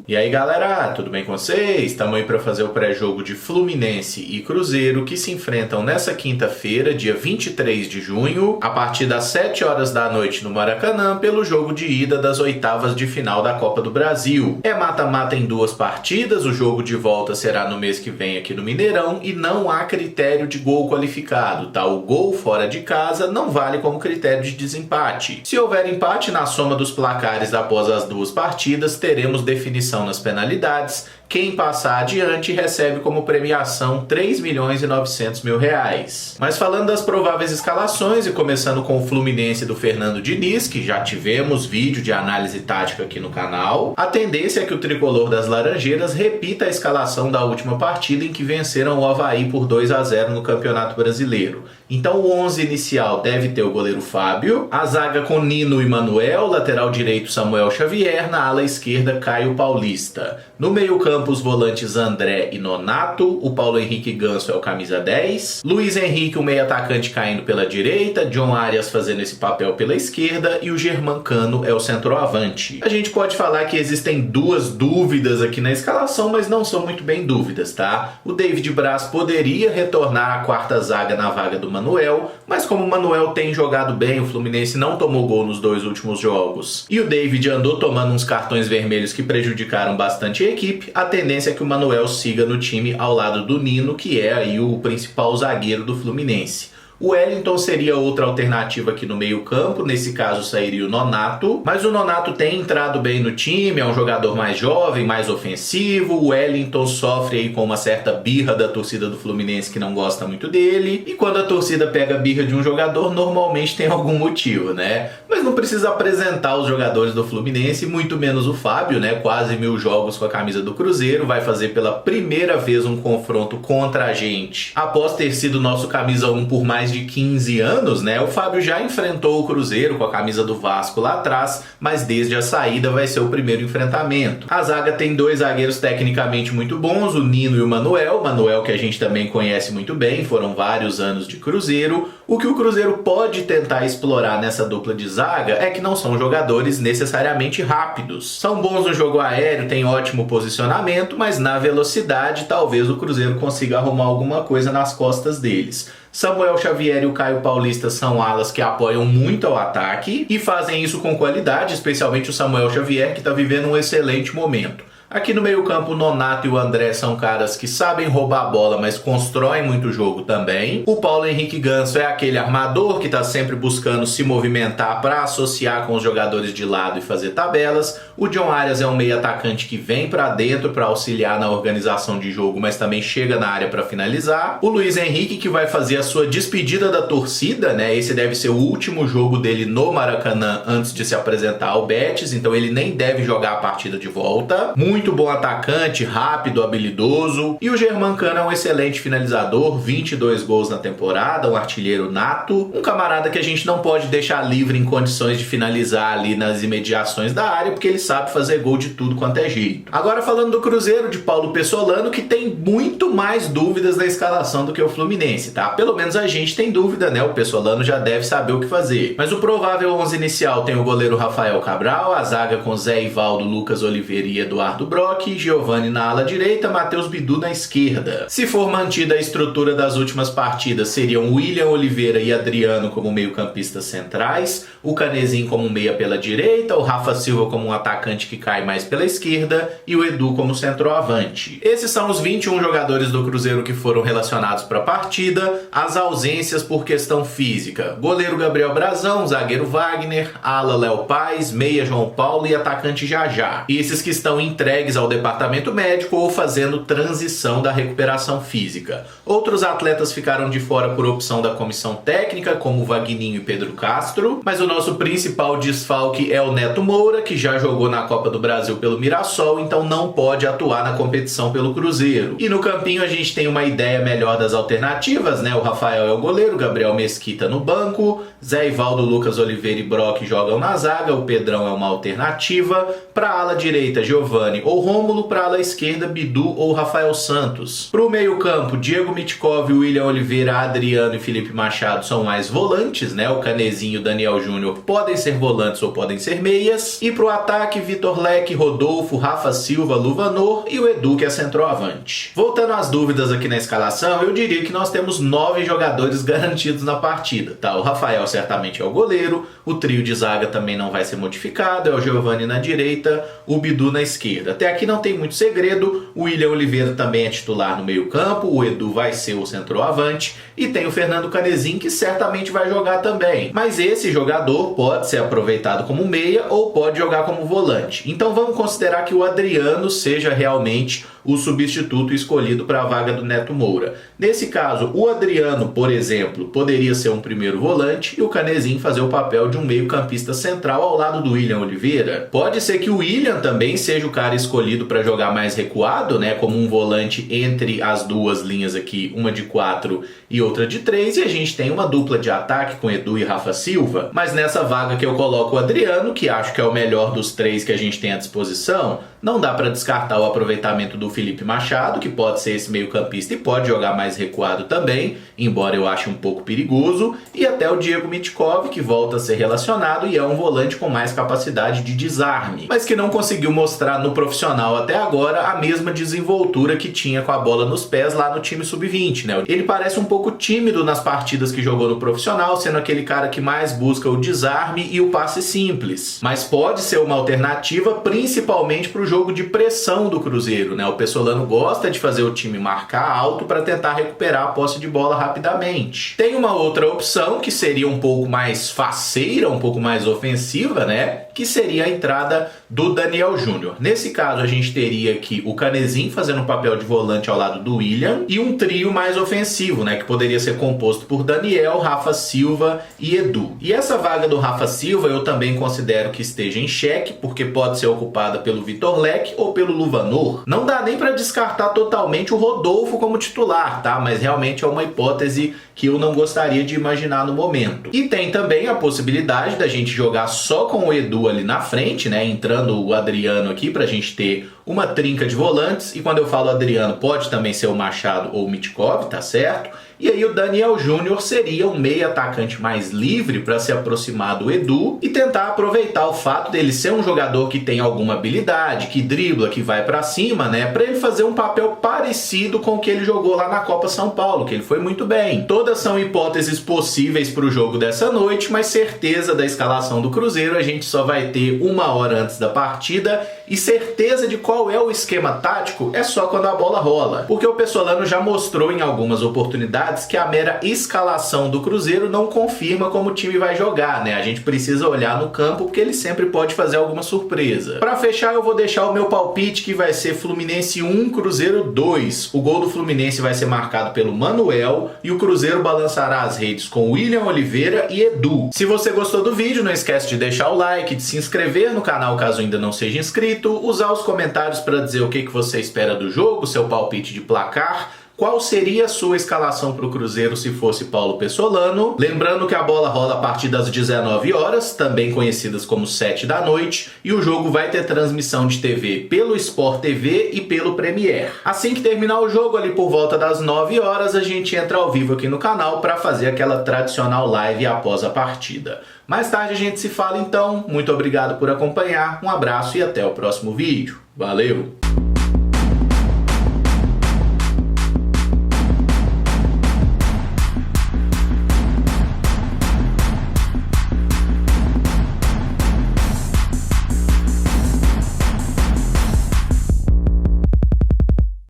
E aí galera, tudo bem com vocês? Estamos aí para fazer o pré-jogo de Fluminense e Cruzeiro que se enfrentam nessa quinta-feira, dia 23 de junho, a partir das 7 horas da noite no Maracanã, pelo jogo de ida das oitavas de final da Copa do Brasil. É mata-mata em 2 partidas, o jogo de volta será no mês que vem aqui no Mineirão e não há critério de gol qualificado, tá? O gol fora de casa não vale como critério de desempate. Se houver empate na soma dos placares após as 2 partidas, teremos definição nas penalidades. Quem passar adiante recebe como premiação R$3.900.000. Mas falando das prováveis escalações e começando com o Fluminense do Fernando Diniz, que já tivemos vídeo de análise tática aqui no canal, a tendência é que o tricolor das Laranjeiras repita a escalação da última partida em que venceram o Avaí por 2-0 no Campeonato Brasileiro. Então o 11 inicial deve ter o goleiro Fábio, a zaga com Nino e Manuel, lateral direito Samuel Xavier, na ala esquerda Caio Paulista. No meio-campo, os volantes André e Nonato, o Paulo Henrique Ganso é o camisa 10, Luiz Henrique, o meio-atacante, caindo pela direita, John Arias fazendo esse papel pela esquerda e o Germancano é o centroavante. A gente pode falar que existem 2 dúvidas aqui na escalação, mas não são muito bem dúvidas, tá? O David Braz poderia retornar à quarta zaga na vaga do Manuel, mas como o Manuel tem jogado bem, o Fluminense não tomou gol nos 2 últimos jogos e o David andou tomando uns cartões vermelhos que prejudicaram bastante a equipe, a tendência é que o Manuel siga no time ao lado do Nino, que é aí o principal zagueiro do Fluminense. O Wellington seria outra alternativa aqui no meio campo, nesse caso sairia o Nonato, mas o Nonato tem entrado bem no time, é um jogador mais jovem, mais ofensivo, o Wellington sofre aí com uma certa birra da torcida do Fluminense que não gosta muito dele, e quando a torcida pega a birra de um jogador, normalmente tem algum motivo, né? Mas não precisa apresentar os jogadores do Fluminense, muito menos o Fábio, né? Quase 1000 jogos com a camisa do Cruzeiro, vai fazer pela primeira vez um confronto contra a gente, após ter sido nosso camisa 1 por mais de 15 anos, né? O Fábio já enfrentou o Cruzeiro com a camisa do Vasco lá atrás, mas desde a saída vai ser o primeiro enfrentamento. A zaga tem 2 zagueiros tecnicamente muito bons, o Nino e o Manuel. Manuel que a gente também conhece muito bem, foram vários anos de Cruzeiro. O que o Cruzeiro pode tentar explorar nessa dupla de zaga é que não são jogadores necessariamente rápidos. São bons no jogo aéreo, têm ótimo posicionamento, mas na velocidade talvez o Cruzeiro consiga arrumar alguma coisa nas costas deles. Samuel Xavier e o Caio Paulista são alas que apoiam muito ao ataque e fazem isso com qualidade, especialmente o Samuel Xavier, que está vivendo um excelente momento. Aqui no meio-campo, o Nonato e o André são caras que sabem roubar a bola, mas constroem muito jogo também. O Paulo Henrique Ganso é aquele armador que está sempre buscando se movimentar para associar com os jogadores de lado e fazer tabelas. O John Arias é um meio-atacante que vem para dentro para auxiliar na organização de jogo, mas também chega na área para finalizar. O Luiz Henrique, que vai fazer a sua despedida da torcida, né? Esse deve ser o último jogo dele no Maracanã antes de se apresentar ao Betis, então ele nem deve jogar a partida de volta. Muito bom atacante, rápido, habilidoso. E o Germancano é um excelente finalizador, 22 gols na temporada, um artilheiro nato. Um camarada que a gente não pode deixar livre em condições de finalizar ali nas imediações da área, porque ele sabe fazer gol de tudo quanto é jeito. Agora falando do Cruzeiro, de Paulo Pessolano, que tem muito mais dúvidas na escalação do que o Fluminense, tá? Pelo menos a gente tem dúvida, né? O Pessolano já deve saber o que fazer. Mas o provável 11 inicial tem o goleiro Rafael Cabral, a zaga com Zé Ivaldo, Lucas Oliveira e Eduardo Brock, Giovani na ala direita, Matheus Bidu na esquerda. Se for mantida a estrutura das últimas partidas, seriam William Oliveira e Adriano como meio-campistas centrais, o Canezinho como meia pela direita, o Rafa Silva como um atacante que cai mais pela esquerda e o Edu como centroavante. Esses são os 21 jogadores do Cruzeiro que foram relacionados para a partida. As ausências por questão física: goleiro Gabriel Brazão, zagueiro Wagner, ala Léo Paz, meia João Paulo e atacante Jajá. E esses que estão entregues ao departamento médico ou fazendo transição da recuperação física. Outros atletas ficaram de fora por opção da comissão técnica, como Vagninho e Pedro Castro, mas o nosso principal desfalque é o Neto Moura, que já jogou na Copa do Brasil pelo Mirassol, então não pode atuar na competição pelo Cruzeiro. E no campinho a gente tem uma ideia melhor das alternativas, né? O Rafael é o goleiro, Gabriel Mesquita no banco, Zé Ivaldo, Lucas Oliveira e Brock jogam na zaga, o Pedrão é uma alternativa. Para a ala direita, Giovani ou Rômulo, para a ala esquerda Bidu ou Rafael Santos. Para o meio campo, Diego Mitkov, William Oliveira, Adriano e Felipe Machado são mais volantes, né? O Canezinho e o Daniel Júnior podem ser volantes ou podem ser meias. E para o ataque, Vitor Leque, Rodolfo, Rafa Silva, Luvanor e o Edu, que é centroavante. Voltando às dúvidas aqui na escalação, eu diria que nós temos 9 jogadores garantidos na partida, tá? O Rafael certamente é o goleiro, o trio de zaga também não vai ser modificado, é o Giovani na direita, o Bidu na esquerda. Até aqui não tem muito segredo, o William Oliveira também é titular no meio campo, o Edu vai ser o centroavante e tem o Fernando Canezinho, que certamente vai jogar também. Mas esse jogador pode ser aproveitado como meia ou pode jogar como volante. Então vamos considerar que o Adriano seja realmente o substituto escolhido para a vaga do Neto Moura. Nesse caso, o Adriano, por exemplo, poderia ser um primeiro volante e o Canezinho fazer o papel de um meio-campista central ao lado do William Oliveira. Pode ser que o William também seja o cara escolhido para jogar mais recuado, né, como um volante entre as duas linhas aqui, uma de 4 e outra de 3, e a gente tem uma dupla de ataque com Edu e Rafa Silva. Mas nessa vaga que eu coloco o Adriano, que acho que é o melhor dos 3 que a gente tem à disposição, não dá para descartar o aproveitamento do Felipe Machado, que pode ser esse meio-campista e pode jogar mais recuado também, embora eu ache um pouco perigoso, e até o Diego Mitkov, que volta a ser relacionado e é um volante com mais capacidade de desarme, mas que não conseguiu mostrar no profissional até agora a mesma desenvoltura que tinha com a bola nos pés lá no time sub-20, né? Ele parece um pouco tímido nas partidas que jogou no profissional, sendo aquele cara que mais busca o desarme e o passe simples, mas pode ser uma alternativa principalmente para o jogo de pressão do Cruzeiro, né? O Pessolano gosta de fazer o time marcar alto para tentar recuperar a posse de bola rapidamente. Tem uma outra opção que seria um pouco mais faceira, um pouco mais ofensiva, né? Que seria a entrada do Daniel Júnior. Nesse caso, a gente teria aqui o Canezinho fazendo um papel de volante ao lado do William e um trio mais ofensivo, né? Que poderia ser composto por Daniel, Rafa Silva e Edu. E essa vaga do Rafa Silva eu também considero que esteja em xeque, porque pode ser ocupada pelo Vitor Leque ou pelo Luvanor. Não dá nem para descartar totalmente o Rodolfo como titular, tá? Mas realmente é uma hipótese que eu não gostaria de imaginar no momento. E tem também a possibilidade da gente jogar só com o Edu ali na frente, né? Entrando o Adriano aqui pra gente ter uma trinca de volantes. E quando eu falo Adriano, pode também ser o Machado ou o Mitkov, tá certo? E aí o Daniel Júnior seria um meio atacante mais livre para se aproximar do Edu e tentar aproveitar o fato dele ser um jogador que tem alguma habilidade, que dribla, que vai para cima, né, para ele fazer um papel parecido com o que ele jogou lá na Copa São Paulo, que ele foi muito bem. Todas são hipóteses possíveis para o jogo dessa noite, mas certeza da escalação do Cruzeiro a gente só vai ter 1 hora antes da partida, e certeza de qual é o esquema tático é só quando a bola rola, porque o Pessolano já mostrou em algumas oportunidades que a mera escalação do Cruzeiro não confirma como o time vai jogar, né? A gente precisa olhar no campo porque ele sempre pode fazer alguma surpresa. Para fechar, eu vou deixar o meu palpite, que vai ser Fluminense 1, Cruzeiro 2. O gol do Fluminense vai ser marcado pelo Manuel e o Cruzeiro balançará as redes com William Oliveira e Edu. Se você gostou do vídeo, não esquece de deixar o like, de se inscrever no canal caso ainda não seja inscrito, usar os comentários para dizer o que você espera do jogo, seu palpite de placar, qual seria a sua escalação para o Cruzeiro se fosse Paulo Pessolano. Lembrando que a bola rola a partir das 19 horas, também conhecidas como 7 da noite, e o jogo vai ter transmissão de TV pelo Sport TV e pelo Premier. Assim que terminar o jogo, ali por volta das 9 horas, a gente entra ao vivo aqui no canal para fazer aquela tradicional live após a partida. Mais tarde a gente se fala então, muito obrigado por acompanhar, um abraço e até o próximo vídeo. Valeu!